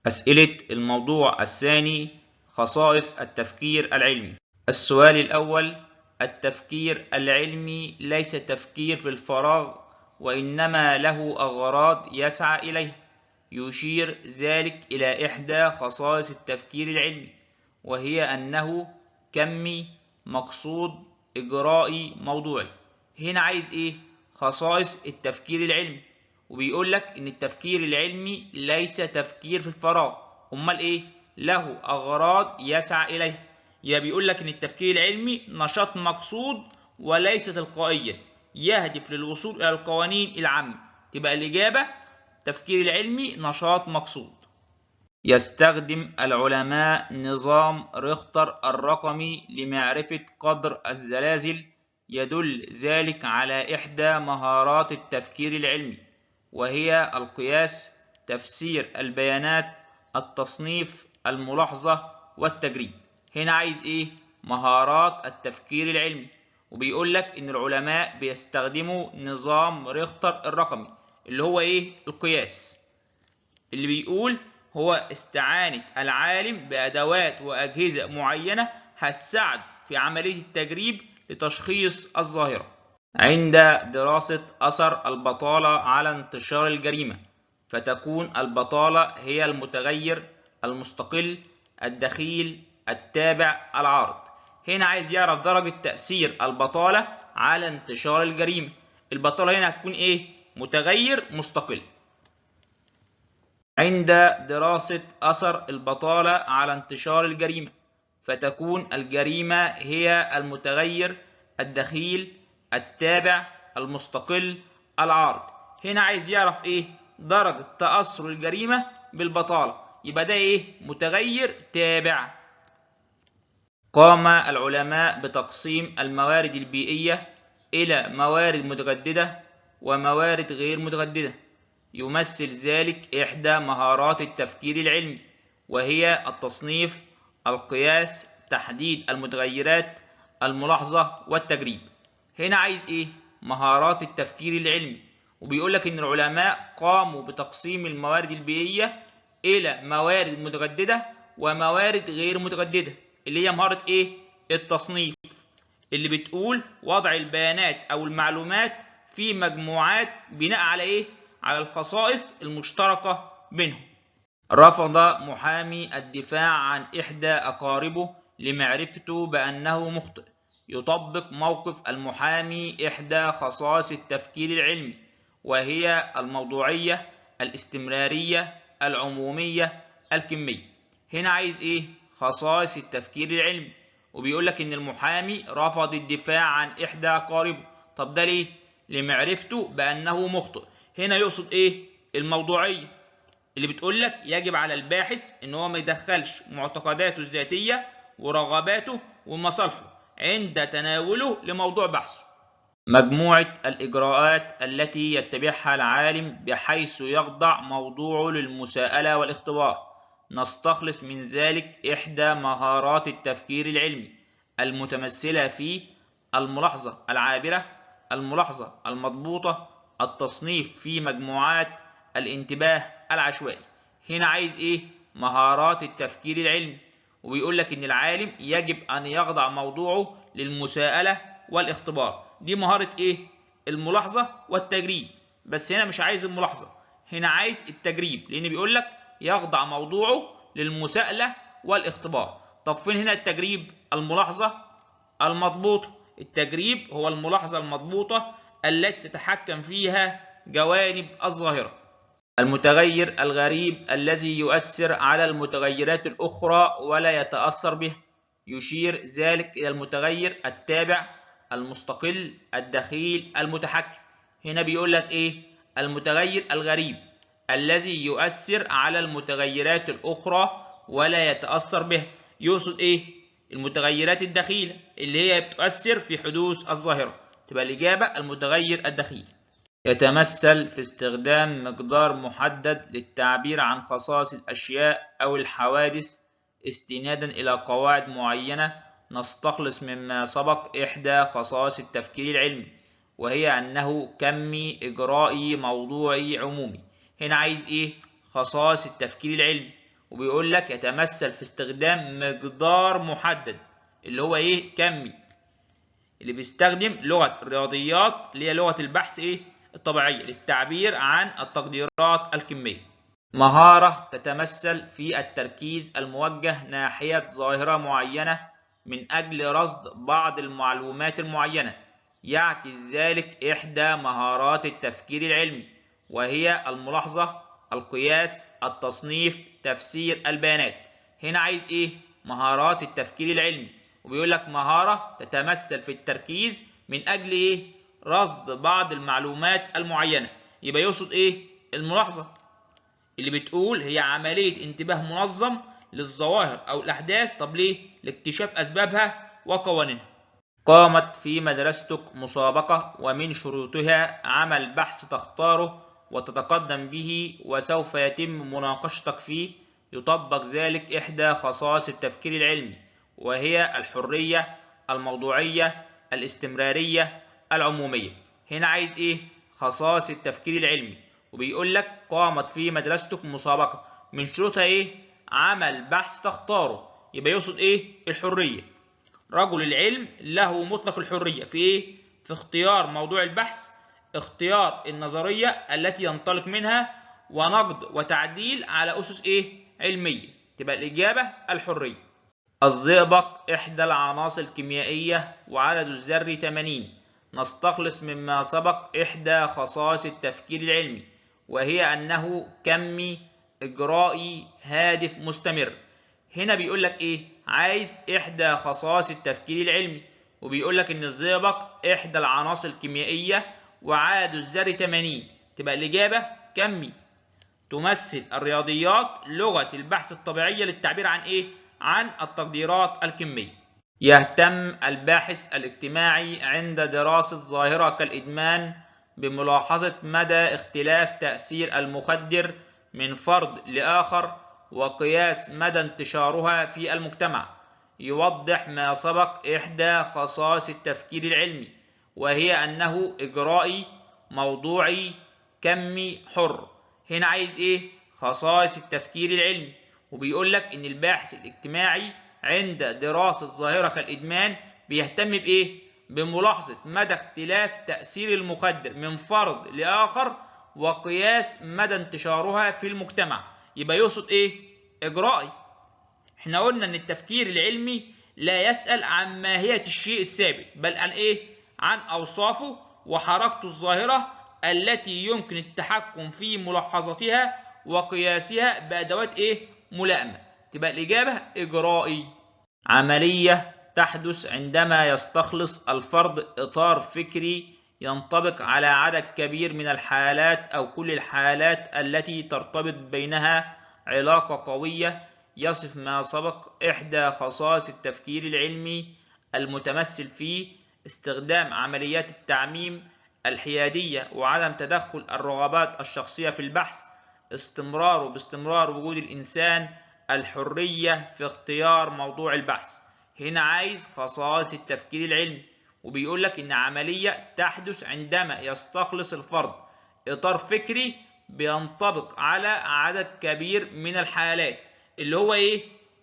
أسئلة الموضوع الثاني: خصائص التفكير العلمي. السؤال الأول: التفكير العلمي ليس تفكير في الفراغ، وإنما له أغراض يسعى إليها. يشير ذلك إلى إحدى خصائص التفكير العلمي، وهي أنه كمي، مقصود، إجرائي، موضوعي. هنا عايز إيه؟ خصائص التفكير العلمي، وبيقول لك إن التفكير العلمي ليس تفكير في الفراغ، أمال إيه؟ له أغراض يسعى إليها. يا بيقول لك إن التفكير العلمي نشاط مقصود وليس تلقائيا، يهدف للوصول إلى القوانين العامة. تبقى الإجابة: التفكير العلمي نشاط مقصود. يستخدم العلماء نظام ريختر الرقمي لمعرفة قدر الزلازل. يدل ذلك على إحدى مهارات التفكير العلمي، وهي القياس، تفسير البيانات، التصنيف، الملاحظة، والتجريب. هنا عايز إيه؟ مهارات التفكير العلمي، وبيقول لك إن العلماء بيستخدموا نظام ريختر الرقمي اللي هو إيه؟ القياس. اللي بيقول هو استعانة العالم بأدوات وأجهزة معينة هتساعد في عملية التجريب لتشخيص الظاهرة. عند دراسة أثر البطالة على انتشار الجريمة، فتكون البطالة هي المتغير المستقل الدخيل التابع العارض. هنا عايز يعرف درجة تأثير البطالة على انتشار الجريمة. البطالة هنا هتكون إيه؟ متغير مستقل. عند دراسة أثر البطالة على انتشار الجريمة، فتكون الجريمة هي المتغير الدخيل التابع المستقل العارض. هنا عايز يعرف إيه؟ درجة تأثر الجريمة بالبطالة، يبقى ده إيه؟ متغير تابع. قام العلماء بتقسيم الموارد البيئية إلى موارد متجددة وموارد غير متجددة. يمثل ذلك إحدى مهارات التفكير العلمي، وهي التصنيف، القياس، تحديد المتغيرات، الملاحظة، والتجريب. هنا عايز إيه؟ مهارات التفكير العلمي، وبيقول لك إن العلماء قاموا بتقسيم الموارد البيئية إلى موارد متجددة وموارد غير متجددة، اللي هي مهارة إيه؟ التصنيف، اللي بتقول وضع البيانات أو المعلومات في مجموعات بناء على إيه؟ على الخصائص المشتركة بينهم. رفض محامي الدفاع عن إحدى أقاربه لمعرفته بأنه مخطئ. يطبق موقف المحامي إحدى خصائص التفكير العلمي، وهي الموضوعية، الاستمرارية، العمومية، الكمية. هنا عايز إيه؟ خصائص التفكير العلمي، وبيقول لك إن المحامي رفض الدفاع عن إحدى أقاربه. طب ده ليه؟ لمعرفته بأنه مخطئ. هنا يقصد إيه؟ الموضوعية، اللي بتقول لك يجب على الباحث ان هو ما يدخلش معتقداته الذاتيه ورغباته ومصالحه عند تناوله لموضوع بحثه. مجموعه الاجراءات التي يتبعها العالم بحيث يخضع موضوعه للمساءله والاختبار. نستخلص من ذلك احدى مهارات التفكير العلمي المتمثله في الملاحظه العابره، الملاحظه المضبوطه، التصنيف في مجموعات، الانتباه العشوائي. هنا عايز ايه؟ مهارات التفكير العلمي، وبيقول لك ان العالم يجب ان يخضع موضوعه للمساءله والاختبار. دي مهاره ايه؟ الملاحظه والتجريب. بس هنا مش عايز الملاحظه، هنا عايز التجريب، لان بيقول لك يخضع موضوعه للمساءله والاختبار. طب فين هنا التجريب؟ الملاحظه المضبوطه. التجريب هو الملاحظه المضبوطه التي تتحكم فيها جوانب الظاهره. المتغير الغريب الذي يؤثر على المتغيرات الأخرى ولا يتأثر به. يشير ذلك إلى المتغير التابع المستقل الدخيل المتحكم. هنا بيقول لك إيه؟ المتغير الغريب الذي يؤثر على المتغيرات الأخرى ولا يتأثر به. يقصد إيه؟ المتغيرات الدخيلة اللي هي بتؤثر في حدوث الظاهرة. تبقى الإجابة المتغير الدخيل. يتمثل في استخدام مقدار محدد للتعبير عن خصائص الأشياء أو الحوادث استنادا إلى قواعد معينة. نستخلص مما سبق إحدى خصائص التفكير العلمي، وهي أنه كمي، إجرائي، موضوعي، عمومي. هنا عايز إيه؟ خصائص التفكير العلمي، وبيقول لك يتمثل في استخدام مقدار محدد اللي هو ايه؟ كمي. اللي بيستخدم لغة الرياضيات اللي هي لغة البحث ايه؟ الطبيعية للتعبير عن التقديرات الكمية. مهارة تتمثل في التركيز الموجه ناحية ظاهرة معينة من أجل رصد بعض المعلومات المعينة، يعكس ذلك إحدى مهارات التفكير العلمي، وهي الملاحظة، القياس، التصنيف، تفسير البيانات. هنا عايز إيه؟ مهارات التفكير العلمي، وبيقول لك مهارة تتمثل في التركيز من أجل إيه؟ رصد بعض المعلومات المعينة. يبقى يقصد إيه؟ الملاحظة، اللي بتقول هي عملية انتباه منظم للظواهر أو الأحداث. طب ليه؟ لاكتشاف أسبابها وقوانينها. قامت في مدرستك مسابقة ومن شروطها عمل بحث تختاره وتتقدم به وسوف يتم مناقشتك فيه. يطبق ذلك إحدى خصائص التفكير العلمي، وهي الحرية، الموضوعية، الاستمرارية، العمومية. هنا عايز إيه؟ خصائص التفكير العلمي، وبيقول لك قامت في مدرستك مسابقة، من شروطها إيه؟ عمل بحث تختاره. يبقى يقصد إيه؟ الحرية. رجل العلم له مطلق الحرية في إيه؟ في اختيار موضوع البحث، اختيار النظرية التي ينطلق منها، ونقد وتعديل على أسس إيه؟ علمية. تبقى الإجابة الحرية. الزئبق إحدى العناصر الكيميائية وعدد الذري 80. نستخلص مما سبق إحدى خصائص التفكير العلمي، وهي أنه كمي، إجرائي، هادف، مستمر. هنا بيقول لك إيه؟ عايز إحدى خصائص التفكير العلمي، وبيقول لك إن الزئبق إحدى العناصر الكيميائية وعدد الذري 80. تبقى الإجابة كمي. تمثل الرياضيات لغة البحث الطبيعية للتعبير عن إيه؟ عن التقديرات الكمية. يهتم الباحث الاجتماعي عند دراسة ظاهرة كالإدمان بملاحظة مدى اختلاف تأثير المخدر من فرد لآخر وقياس مدى انتشارها في المجتمع. يوضح ما سبق إحدى خصائص التفكير العلمي، وهي أنه إجرائي، موضوعي، كمي، حر. هنا عايز إيه؟ خصائص التفكير العلمي، وبيقول لك إن الباحث الاجتماعي عند دراسة ظاهرة كالإدمان بيهتم بإيه؟ بملاحظة مدى اختلاف تأثير المخدر من فرد لآخر وقياس مدى انتشارها في المجتمع. يبقى يقصد إيه؟ إجرائي. إحنا قلنا إن التفكير العلمي لا يسأل عن ماهية الشيء الثابت، بل عن إيه؟ عن أوصافه وحركته الظاهرة التي يمكن التحكم في ملاحظتها وقياسها بأدوات إيه؟ ملائمة. تبقى الإجابة إجرائي. عملية تحدث عندما يستخلص الفرد إطار فكري ينطبق على عدد كبير من الحالات أو كل الحالات التي ترتبط بينها علاقة قوية. يصف ما سبق إحدى خصائص التفكير العلمي المتمثل في استخدام عمليات التعميم، الحيادية وعدم تدخل الرغبات الشخصية في البحث، باستمرار وجود الإنسان، الحرية في اختيار موضوع البحث. هنا عايز خصائص التفكير العلمي، وبيقول لك إن عملية تحدث عندما يستخلص الفرد إطار فكري بينطبق على عدد كبير من الحالات اللي هو إيه؟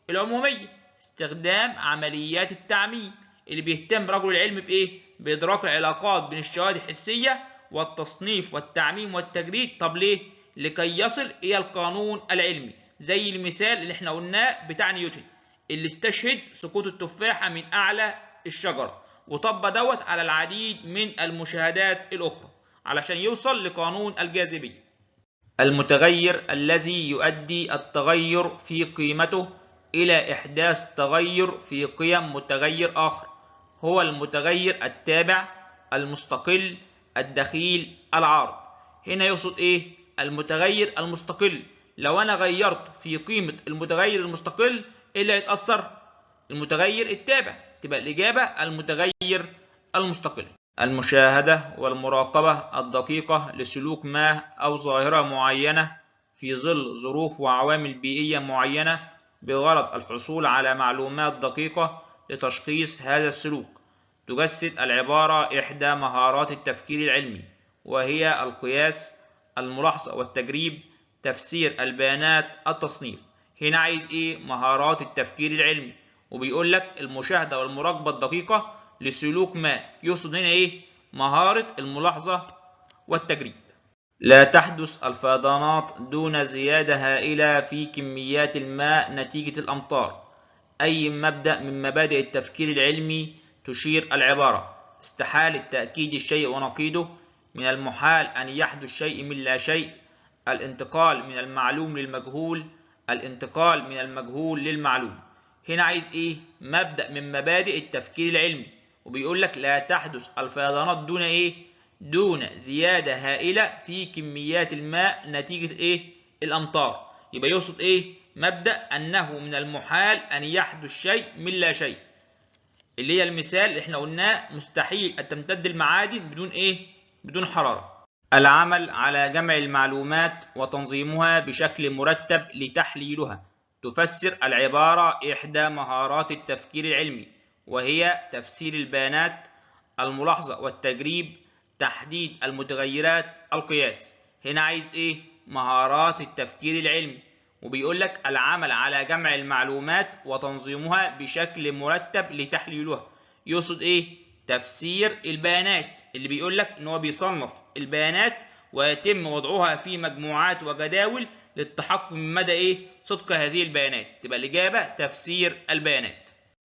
العمومية. استخدام عمليات التعميم، اللي بيهتم رجل العلم بإيه؟ بإدراك العلاقات بين الشواهد الحسية والتصنيف والتعميم والتجريد. طب ليه؟ لكي يصل إلى القانون العلمي، زي المثال اللي احنا قلناه بتاع نيوتن اللي استشهد سقوط التفاحة من أعلى الشجرة، وطبق دوت على العديد من المشاهدات الأخرى علشان يوصل لقانون الجاذبية. المتغير الذي يؤدي التغير في قيمته إلى إحداث تغير في قيم متغير آخر هو المتغير التابع، المستقل، الدخيل، العارض. هنا يقصد إيه؟ المتغير المستقل. لو أنا غيرت في قيمة المتغير المستقل إيه اللي هيتأثر؟ المتغير التابع. تبقى الإجابة المتغير المستقل. المشاهدة والمراقبة الدقيقة لسلوك ما أو ظاهرة معينة في ظل ظروف وعوامل بيئية معينة بغرض الحصول على معلومات دقيقة لتشخيص هذا السلوك. تجسد العبارة إحدى مهارات التفكير العلمي، وهي القياس، الملاحظة والتجريب، تفسير البيانات، التصنيف. هنا عايز ايه؟ مهارات التفكير العلمي، وبيقول لك المشاهدة والمراقبة الدقيقة لسلوك ما. يقصد هنا ايه؟ مهارة الملاحظة والتجريب. لا تحدث الفيضانات دون زيادة هائلة في كميات الماء نتيجة الأمطار. أي مبدأ من مبادئ التفكير العلمي تشير العبارة: استحالة تأكيد الشيء ونقيضه، من المحال أن يحدث شيء من لا شيء، الانتقال من المعلوم للمجهول، الانتقال من المجهول للمعلوم. هنا عايز إيه؟ مبدأ من مبادئ التفكير العلمي، وبيقول لك لا تحدث الفيضانات دون إيه؟ دون زيادة هائلة في كميات الماء نتيجة إيه؟ الأمطار. يبقى يقصد إيه؟ مبدأ أنه من المحال أن يحدث شيء من لا شيء، اللي هي المثال اللي احنا قلناه: مستحيل أن تمتد المعادن بدون إيه؟ بدون حرارة. العمل على جمع المعلومات وتنظيمها بشكل مرتب لتحليلها. تفسر العبارة إحدى مهارات التفكير العلمي، وهي تفسير البيانات، الملاحظة والتجريب، تحديد المتغيرات، القياس. هنا عايز إيه؟ مهارات التفكير العلمي، وبيقول لك العمل على جمع المعلومات وتنظيمها بشكل مرتب لتحليلها. يقصد ايه؟ تفسير البيانات، اللي بيقول لك ان هو بيصنف البيانات ويتم وضعها في مجموعات وجداول للتحقق من مدى ايه؟ صدق هذه البيانات. تبقى الاجابه تفسير البيانات.